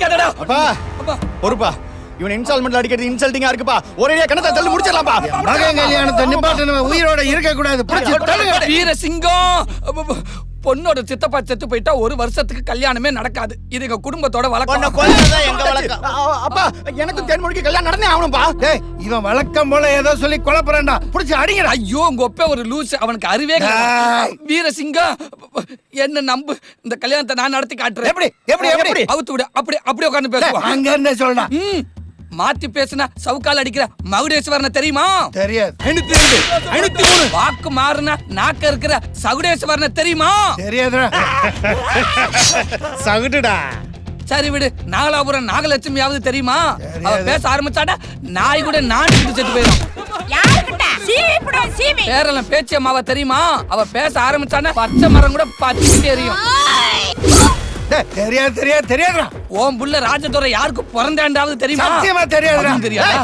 அடிக்காதடா. அப்பா பொறுப்பா, இவன் இன்ஸ்டால்மெண்ட்ல அடிக்கிறது இன்சல்ட்டிங்கா இருக்குப்பா. ஒரேடியா கணத்தை தள்ளி முடிச்சிடலாம்ப்பா. மகன் கல்யாணத்தை நிப்பாட்டணும், உயிரோட இருக்க கூடாது. வீரசிங்கம், பொண்ணோட சித்தப்பா செத்து போயிட்டா 1 வருஷத்துக்கு கல்யாணமே நடக்காது. இது எங்க குடும்பத்தோட வழக்கம். அப்பா எனக்கு தேன்மொழிக்கு கல்யாணம் நடந்தே ஆகணும்பா. டேய், இவன் வழக்கம் போல ஏதோ சொல்லி கொலைப்பறான்டா, புடிச்சு அடிங்கடா. ஐயோ, உங்க ஒப்பே ஒரு லூஸ், அவனுக்கு அறிவே கிடையாது. வீரசிங்கம், என்ன நம்பு, இந்த கல்யாணத்தை நான் நடத்தி காட்டுறேன். எப்படி அவுத்து விடு. அப்படியே உட்கார்ந்து பேசுவா. அங்க இருந்தே சொல்றா. மாத்தி பேசுனா சவுக்கால் அடிக்கிற மகுடேஸ்வரனை தெரியுமா? தெரியாது. 503 வாக்கு மாறுனா நாக்க இருக்கிற சகுடேஸ்வரனை தெரியுமா? தெரியாதுடா. சகுடுடா. சரி விடு. நாகலாபுரம் நாகலட்சுமியாவது தெரியுமா? அவ பேச ஆரம்பிச்சாடா நாய் கூட நான் செத்து போயிடும். பேரெல்லாம் பேச்சு அம்மாவ தெரியுமா? அவ பேச ஆரம்பிச்சானா பச்சை மரம் கூட பச்சை தெரியும். தெரியாதுடா. ஓம் புள்ள ராஜதுரை யாருக்கு பிறந்தாண்டாவது தெரியுமா? சத்தியமா தெரியாதுடா. தெரியாதா?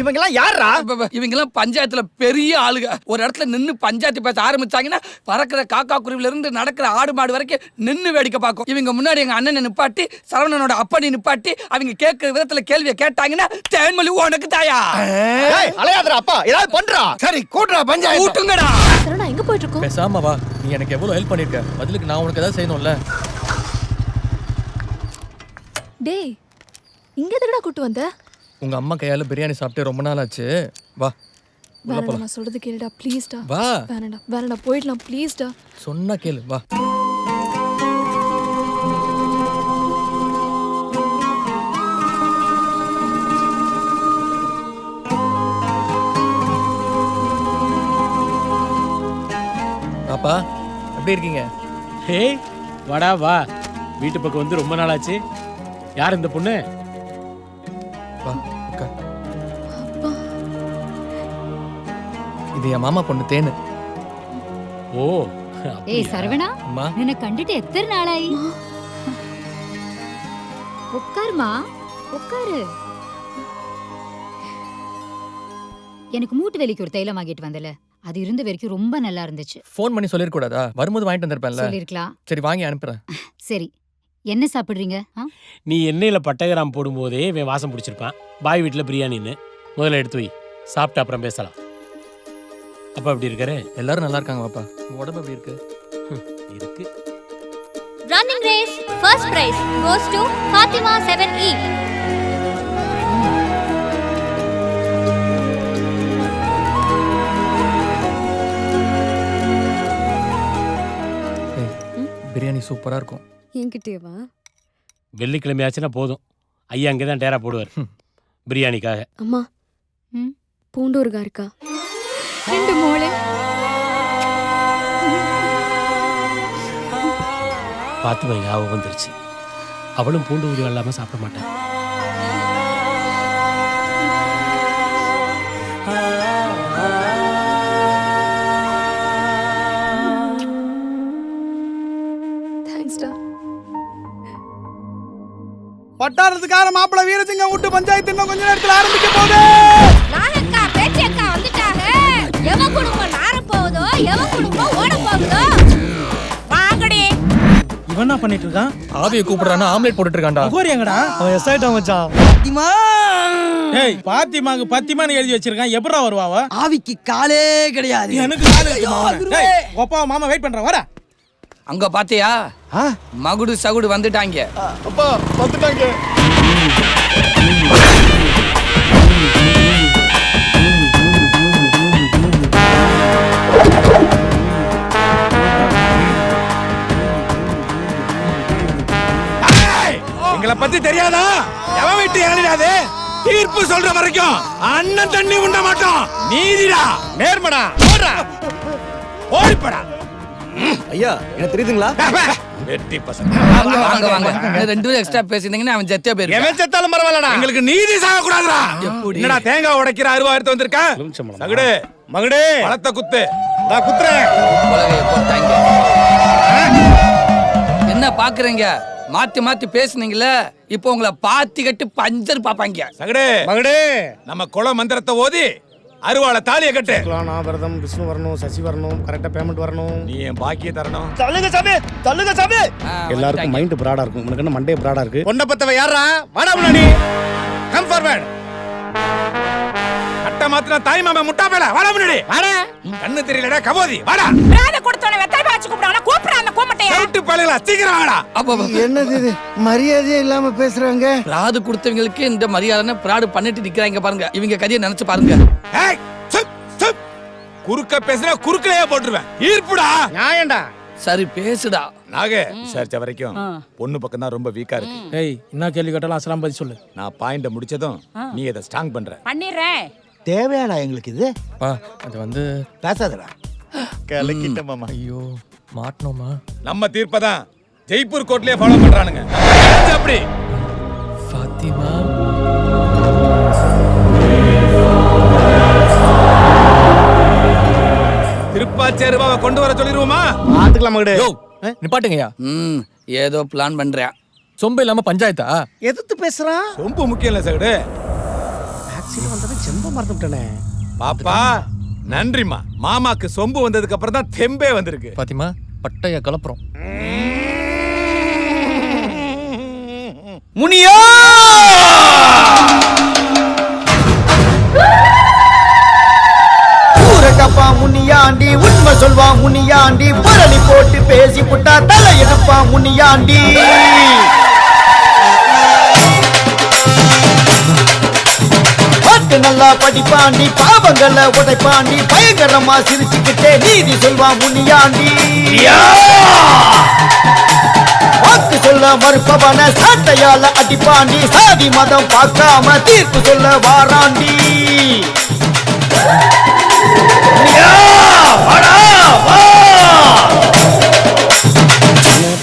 இவங்க எல்லாம் யாரா? இவங்க எல்லாம் பஞ்சாயத்துல பெரிய ஆளுங்க. ஒரு இடத்துல நின்னு பஞ்சாயத்து பேச ஆரம்பிச்சாங்கன்னா பறக்கிற காக்கா குருவில இருந்து நடக்கிற ஆடு மாடு வரைக்கும் நின்னு வேடிக்கை பார்க்கும். இவங்க முன்னாடி எங்க அண்ணனை நிப்பாட்டி சரவணனோட அப்பனை நிப்பாட்டி அவங்க கேட்கிற விதத்துல கேள்வியை கேட்டாங்கன்னா தேன்மொழி உனக்கு தாயா? அலையாதடா அப்பா, ஏதாவது பண்றா. சரி கூட்டுறா, பஞ்சாயத்து கூட்டுங்கடா. சரவணா எங்க போயிட்டு இருக்கோம்? பேசாம வா. நீ எனக்கு எவ்வளவு ஹெல்ப் பண்ணிருக்க, பதிலுக்கு நான் உனக்கு ஏதாவது செய்யணும்ல. டேய், இங்க எதுக்குடா கூட்டு வந்த? உங்க அம்மா கையால பிரியாணி சாப்பிட்டு ரொம்ப நாள் ஆச்சு. வா உள்ள வேணாம், போலாம். நான் சொல்றது கேளுடா ப்ளீஸ்டா. வா. வேணாம்டா போயிடலாம் ப்ளீஸ்டா. சொன்னா கேளு, வா. பாப்பா எப்படி இருக்கீங்க? ஹே வாடா வா. வீட்டு பக்கம் வந்து ரொம்ப நாள் ஆச்சு. யார் இந்த பொண்ணு? வா உட்கார். இது என் மாமா பொண்ணு தேனு. ஓ ஏய் சரவணா, அம்மா நின்ன கண்டுட்டு எத்தனை நாளாயி? உட்காருமா, உட்காரு. எனக்கு மூட்டு வலிக்கு ஒரு தைலம் வாங்கிட்டு வந்தல, அது இருந்த வரைக்கும் ரொம்ப நல்லா இருந்துச்சு. ஃபோன் பண்ணி சொல்லிருக்க கூடாதா? வரும்போது வாங்கிட்டு வந்திருப்பேன்ல. சொல்லிருக்கலாம். சரி வாங்கி அனுப்புறேன். சரி, என்ன சாப்பிடுறீங்க? நீ எண்ணெயில பட்டகிராம் போடும்போதே இவன் வாசம் பிடிச்சிருப்பான். பாய் வீட்டில் பிரியாணின்னு முதல்ல எடுத்து வை, சாப்பிட்டு அப்புறம் பேசலாம். அப்பா எப்படி இருக்காரு? எல்லாரும் நல்லா இருக்காங்க பாப்பா. உங்க உடம்பு எப்படி இருக்கு? இருக்கு. Running race, first prize goes to Fatima 7E. Biryani சூப்பரா இருக்கும். என்கிட்டேவா? வெள்ளிக்கிழமை ஆச்சுன்னா போதும், ஐயா அங்கே தான் டேரா போடுவார் பிரியாணிக்காக. அம்மா, பூண்டூர்கா இருக்கா? 2 மோளே. பாத்துமா ஞாபகம் வந்துருச்சு. அவளும் பூண்டு ஊறுகாய் இல்லாம சாப்பிட மாட்டான். பட்டாரத்துக்கார மாப்பிள்ள வீரசிங்கம் விட்டு பஞ்சாயத்து இன்னும் கொஞ்ச நேரத்துல ஆரம்பிக்க போகுது. நாகக்கா பேச்சக்கா வந்துட்டாங்க. எவ குடும்பம் நார போகுதோ, எவ குடும்பம் ஓட போகுதோ. வாங்கடி. இவன் என்ன பண்ணிட்டு இருக்கான்? ஆவியை கூப்பிடுறானா ஆம்லெட் போட்டுட்டு இருக்கான்டா. கோரி எங்கடா? அவன் எஸ் ஆயிட்டான் மச்சான். பாத்திமா. ஏய், பாத்திமாக்கு பத்திமான்னு எழுதி வச்சிருக்கான். எப்பறா வருவாவ? ஆவிக்கு காலே கிடையாது. எனக்கு காலே இருக்கு. டேய், அப்பா மாமா வெயிட் பண்றேன், வாடா. அங்க பாத்தியா? மகுடு சகுடு வந்துட்டாங்க. அப்பா வந்துட்டாங்க. எங்களை பத்தி தெரியாதா? எவன் வீட்டு இறங்கிடாது. தீர்ப்பு சொல்ற வரைக்கும் அண்ணன் தண்ணி உண்ண மாட்டோம். நீதிடா, நேர்மடா. ஓடுறா, ஓடிப்படா. ஐயா எனக்கு தெரியுதுங்களா? வெட்டி பசங்க. வாங்க வாங்க. 2 பேரும் எக்ஸ்ட்ரா பேசினீங்கன்னா அவன் ஜெத்தியா போயிருக்கான். எவன் செத்தாலும் பரவாயில்லடா. எங்களுக்கு நீதி சாக கூடாதுடா. என்னடா தேங்காய் உடைக்கிற அருவா எடுத்து வந்திருக்க? சகுடு மகுடு பழத்தை குத்து. நான் குத்துறேன். உலகைய போட்டாங்க. என்ன பாக்குறீங்க? மாத்தி மாத்தி பேசுனீங்கல்ல, இப்போ உங்களை பாத்தி கட்டி பஞ்சர் பாப்பாங்க. சகுடு மகுடு நம்ம குல மந்திரத்தை ஓதி அருவாளை தாலியை கட்டு. நான் வரதம், விஷ்ணு வரணும், சசி வரணும், கரெக்டா பேமெண்ட் வரணும். நீ என் பாக்கிய தரணும். தள்ளுங்க சாமி, தள்ளுங்க சாமி. எல்லாருக்கும் மைண்ட் பிராடா இருக்கும், உனக்கு என்ன மண்டே பிராடா இருக்கு? பொண்ணை பத்தவ யாரா? வாடா முன்னாடி. Come forward. அட்ட மாத்திர தாய் மாமா முட்டா பேல வாடா முன்னாடி. வாடா. கண்ணு தெரியலடா கபோதி. வாடா. பிராத கொடுத்தவன வெத்தலை பாச்சு கூப்பிடுறாங்க கூப்பிடுறாங்க கோமட்டையா சவுட்டு பழையல சீக்கிரம் வாடா. அப்போ என்னது இது மரியாதையே இல்லாம பேசுறாங்க? பிராடு கொடுத்தவங்களுக்கு இந்த மரியாதை பிராடு பண்ணிட்டு நிக்கிறாங்க பாருங்க. இவங்க கதையை நினைச்சு பாருங்க. ஏய் சுப் சுப். குறுக்க பேசினா குறுக்கலையே போட்டுருவேன். ஈர்ப்புடா. நியாயம்டா. சரி பேசுடா. நாக விசாரிச்ச வரைக்கும் பொண்ணு பக்கம் தான் ரொம்ப வீக்கா இருக்கு. ஏய் என்ன கேள்வி கேட்டாலும் அசலாம் பதில் சொல்லு. நான் பாயிண்ட முடிச்சதும் நீ இதை ஸ்ட்ராங் பண்ற. பண்ணிடுறேன். தேவையாடா எங்களுக்கு இது? பா அது வந்து பேசாதடா. கலக்கிட்ட மாமா. ஐயோ மாட்டணுமா? நம்ம தீர்ப்பதான் ஜெய்ப்பூர் கோர்ட்லயே ஃபாலோ பண்றானுங்க. அப்படி ஃபாத்திமா திருப்பாச்சேருவாவை கொண்டு வர சொல்லிடுவோமா? ஆத்துக்கலாம் மகடே. யோ நிப்பாட்டுங்கய்யா. ஏதோ பிளான் பண்றேன். சொம்பு இல்லாம பஞ்சாயத்தா? எதிர்த்து பேசுறான். ரொம்ப முக்கியம் இல்ல சகடு. டாக்ஸில வந்தத செம்ப மறந்துட்டனே. பாப்பா நன்றிமா. மாமாக்கு சொம்பு வந்ததுக்கு அப்புறம் தான் தெம்பே வந்திருக்கு. பாத்திமா பட்டைய கலப்புறோம். முனியா! ஊரகப்பா முனியாண்டி, உண்மை சொல்வா முனியாண்டி, புரளி போட்டு பேசி புட்டா தலை எடுப்பா முனியாண்டி. பாட்டு நல்லா படிப்பாண்டி, பாவங்களை உடைப்பாண்டி, பயங்கரமா சிரிச்சுக்கிட்டே நீதி சொல்வா முனியாண்டி. வாக்கு சொல்ல மறுப்பவன சாட்டையால அடிப்பாண்டி, சாதி மதம் பார்க்காம தீர்ப்பு சொல்ல வாராண்டி.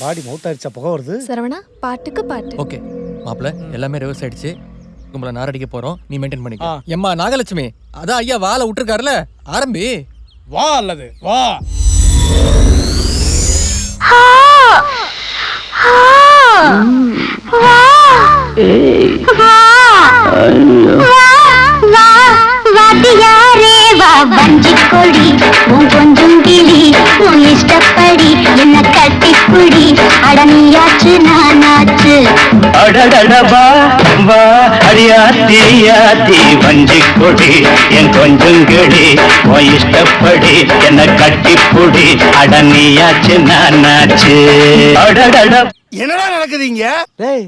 பாடி மவுத் ஆயிடுச்சா, புகை வருது. சரவணா பாட்டுக்கு பாட்டு. ஓகே மாப்பிள்ள எல்லாமே ரிவர்ஸ் ஆயிடுச்சு. உங்களை நாரடிக்க போறோம். நீ மெயின்டைன் பண்ணிக்க. எம்மா நாகலட்சுமி அதான் ஐயா வாழை விட்டுருக்காருல, ஆரம்பி. வா அல்லது வா. கொடி உன் கொஞ்சம் கிளி உன் இஷ்டப்படி என்ன கட்டிப்புடி அடனியாச்சு நானாச்சு அடடடபா வா அடியாத்தி வஞ்சி கொடி என் கொஞ்சம் கிளி உன் இஷ்டப்படி என்ன கட்டிப்புடி அடனியாச்சு நானாச்சு. அடடட என்னடா நடக்குதுங்க? டேய்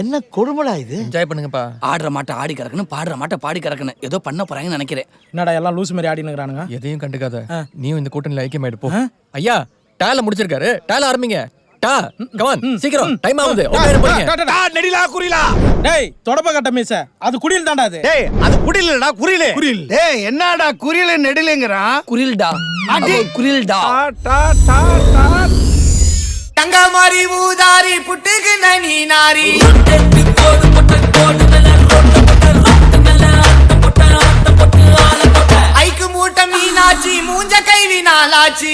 என்ன கொடுமடா இது? என்ஜாய் பண்ணுங்கப்பா. ஆடுற மாட்டை ஆடி கறக்கணும், பாடுற மாட்டை பாடி கறக்கணும். ஏதோ பண்ண போறாங்கன்னு நினைக்கிறேன். என்னடா எல்லாம் லூஸ் மாதிரி ஆடினுங்கறானுங்க? எதையும் கண்டுக்காத. நீயும் இந்த கூட்டணியில ஐக்கியமாயிடு போ. ஐயா டால முடிச்சிருக்காரு. டால ஆரம்பிங்க. டா கமான் சீக்கிரம் டைம் ஆகுது. ஓகே போங்க. டா நெடிலா குறிலா. டேய் தொடப்ப கட்ட மீச. அது குடியில் தான்டா அது. டேய் அது குடில் இல்லடா, குரில். குறில். டேய் என்னடா குரில் நெடிலங்கறான்? குரில்டா குரில்டா. டா டா டா. தங்க மாரி ஊதாரி புட்டுக்கு நனி நாரி. ஐக்கு மூட்ட மீனாச்சி மூஞ்ச கைவி நாளாச்சி.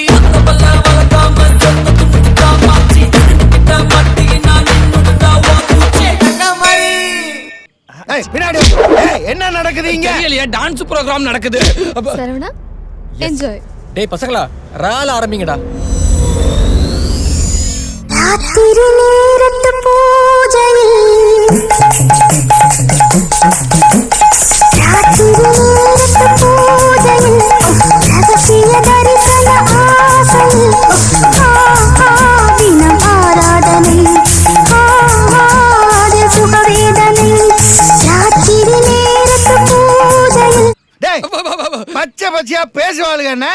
என்ன நடக்குது இங்க? தெரியலையா, டான்ஸ் ப்ரோகிராம் நடக்குது. சரவணா என்ஜாய். டேய் பசங்களா ரால ஆரம்பிங்கடா. ராத்திரி நேரத்து பூஜையில் ராத்திரி நேரத்து பூஜையில் ரகசிய தரிசன ஆசையில் தினம் ஆராதனை சுகவேதனை ராத்திரி நேரத்து பூஜையில். டேய் பச்சை பச்சையா பேசுவாளுங்க, என்ன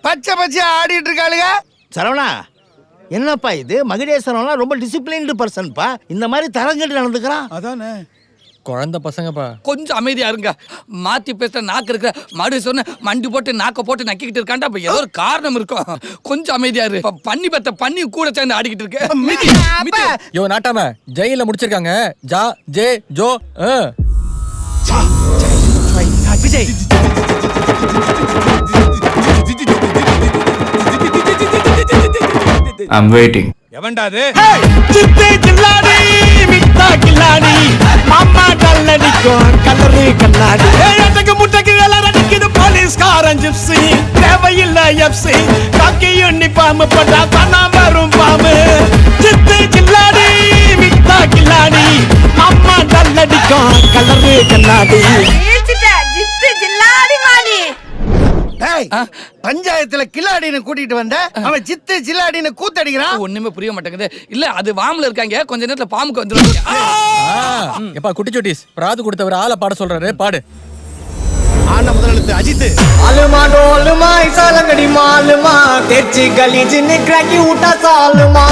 பச்சை பச்சையா ஆடிட்டு இருக்காளுங்க. சரவணா என்னப்பா இது? மகிழேஸ்வரம்லாம் ரொம்ப டிசிப்ளின்டு பர்சன்ப்பா. இந்த மாதிரி தரங்கட்டு நடந்துக்கிறான். அதானே குழந்தை பசங்கப்பா. கொஞ்சம் அமைதியா இருங்க. மாத்தி பேசுற நாக்கு இருக்கிற மறு சொன்ன மண்டி போட்டு நாக்க போட்டு நக்கிக்கிட்டு இருக்காண்டா. அப்ப ஏதோ ஒரு காரணம் இருக்கும். கொஞ்சம் அமைதியா இரு. பண்ணி பத்த பண்ணி கூட சேர்ந்து ஆடிக்கிட்டு இருக்க. யோ நாட்டாம ஜெயில முடிச்சிருக்காங்க. ஜா ஜே ஜோ விஜய் I'm waiting. எவன்டா அது? சித்தே கில்லாடி மிட்டா கில்லாடி மாமா கல்லடிக்கும் கல்லறு கண்ணாடி. ஏழட்டுக்கு முட்டைக்கு எல்லாம் அடிக்குது போலீஸ்காரன் ஜிப்ஸி தேவையில்லை எப்சி காக்கி யூனிஃபார்ம் போட்டா தானா வரும் பாம்பு ஜித்து கில்லாடி மித்தா கில்லாடி அம்மா டல்லடிக்கும் கலரு கண்ணாடி ஜித்து ஜில்லாடி மாடி. டேய், பஞ்சாயத்துல கில்லாடின்னு கூட்டிட்டு வந்த அவன் சித்து சில்லாடின்னு கூத்தடிக்கிறான். ஒண்ணுமே புரிய மாட்டேங்குது. இல்ல அது வாம்ல இருக்காங்க, கொஞ்ச நேரத்துல பாம்புக்கு வந்துருவாங்க. எப்பா குட்டிச்சோட்டிஸ் பிராது கொடுத்தவர் ஆளை பாட சொல்றாரு, பாடு. ஆன முதலெழுத்து அஜித். आलमा डोलमा ऐसा लंगड़ी मालमा तेजी गली जिन्हें क्रैकी उठा सालमा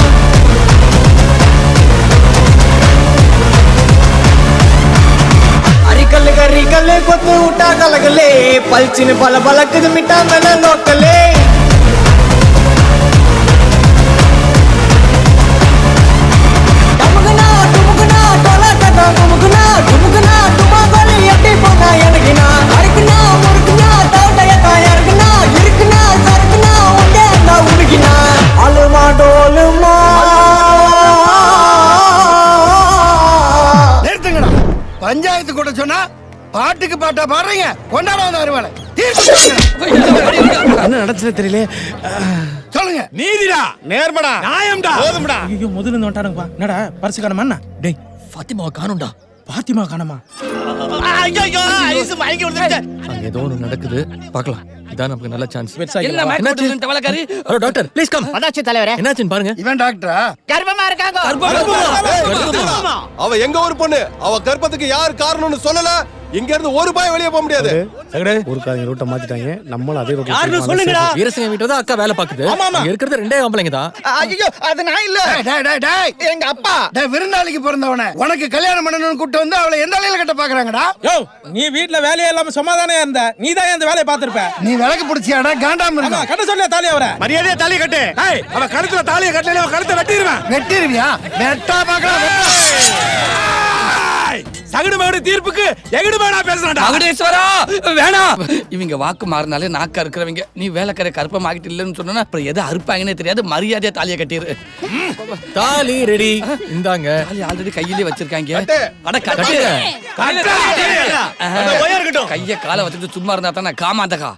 अरिकल गरिकल कोत उठा कलगले पलचिन बल बलक मिटा मन लोकले टमगना टुमगना टोला टटा टुमगना टुमगना टुमागोली एप्पी पोना एनगिना अरकना मुरकना तौडयता यरगना इरकना सरकना उंडे अंदा उलगिना अलमा डोलमा நிறுத்துங்கடா. பஞ்சாயத்து கூட சொன்னா பாட்டுக்கு பாட்டா பாடுறீங்க. கொண்டாடாத வருவாளை என்ன நடந்துச்சு தெரியல. சொல்லுங்க. நீதிடா, நேர்மடா, நியாயம்டா, போதும்டா. ஐயோ முதல்ல இருந்து வந்துட்டானுங்கப்பா. என்னடா பரிசு காணமா? டேய் ஃபாத்திமாவை காணோம்டா. பாத்திமா காணமா? ஐயோ ஐஸ் மயங்கி விழுந்துருச்சு. அங்க ஏதோ ஒன்று நடக்குது, பார்க்கலாம். இதான் நமக்கு நல்ல சான்ஸ். என்ன என்னாச்சு? தவளக்காரி? Hello doctor please come. அதாச்சு தலைவரே. என்னாச்சுன்னு பாருங்க. இவன் டாக்டரா? கர்ப்பமா இருக்காங்க. அவ எங்க ஒரு பொண்ணு, அவ கர்ப்பத்துக்கு யார் காரணம்னு சொல்லல. இங்க இருந்து ஒரு பாய் வெளியே போக முடியாது. ஊருக்காரங்க ரூட்டை மாத்திட்டாங்க. நம்மளும் அதே ரூட்டை யாருன்னு சொல்லுங்கடா. வீரசிங்க வீட்டுல தான் அக்கா வேலை பாக்குது. அங்க இருக்கிறது ரெண்டே ஆம்பளைங்க தான். ஐயோ அது நான் இல்ல. டேய் டேய் டேய் எங்க அப்பா. டேய் விருந்தாளிக்கு பிறந்தவனே உனக்கு கல்யாணம் பண்ணணும்னு கூட்டி வந்து அவளை எந்த அலையில கட்ட பாக்குறாங்கடா? யோ நீ வீட்ல வேலையே இல்லாம சும்மாதானே இருந்த. நீ தான் இந்த வேலையை பாத்துருப்ப. நீ விளக்கு பிடிச்சியாடா காண்டாம இருக்க. கட்ட சொல்ல தாலி அவரை. மரியாதையா தாலியை கட்டு. ஏய், அவ கழுத்துல தாலியை கட்டல, அவ கழுத்தை வெட்டிடுவேன். வெட்டிருவியா? வெட்டா பாக்கலாம். சகுடு மகுடு தீர்ப்புக்கு எகுடு மேடா பேசுறடா. மகுடேஸ்வரா வேணாம். இவங்க வாக்கு மாறினாலே நாக்கா இருக்கிறவங்க. நீ வேலைக்கார கற்பம் ஆகிட்டு இல்லைன்னு சொன்னா அப்புறம் எதை அறுப்பாங்கன்னே தெரியாது. மரியாதையா தாலியை கட்டிரு. தாலி ரெடி. இந்தாங்க. தாலி ஆல்ரெடி கையிலே வச்சிருக்காங்க. அட கட்டுங்க. கைய காலை வச்சுட்டு சும்மா இருந்தா தானே காமாந்தகா.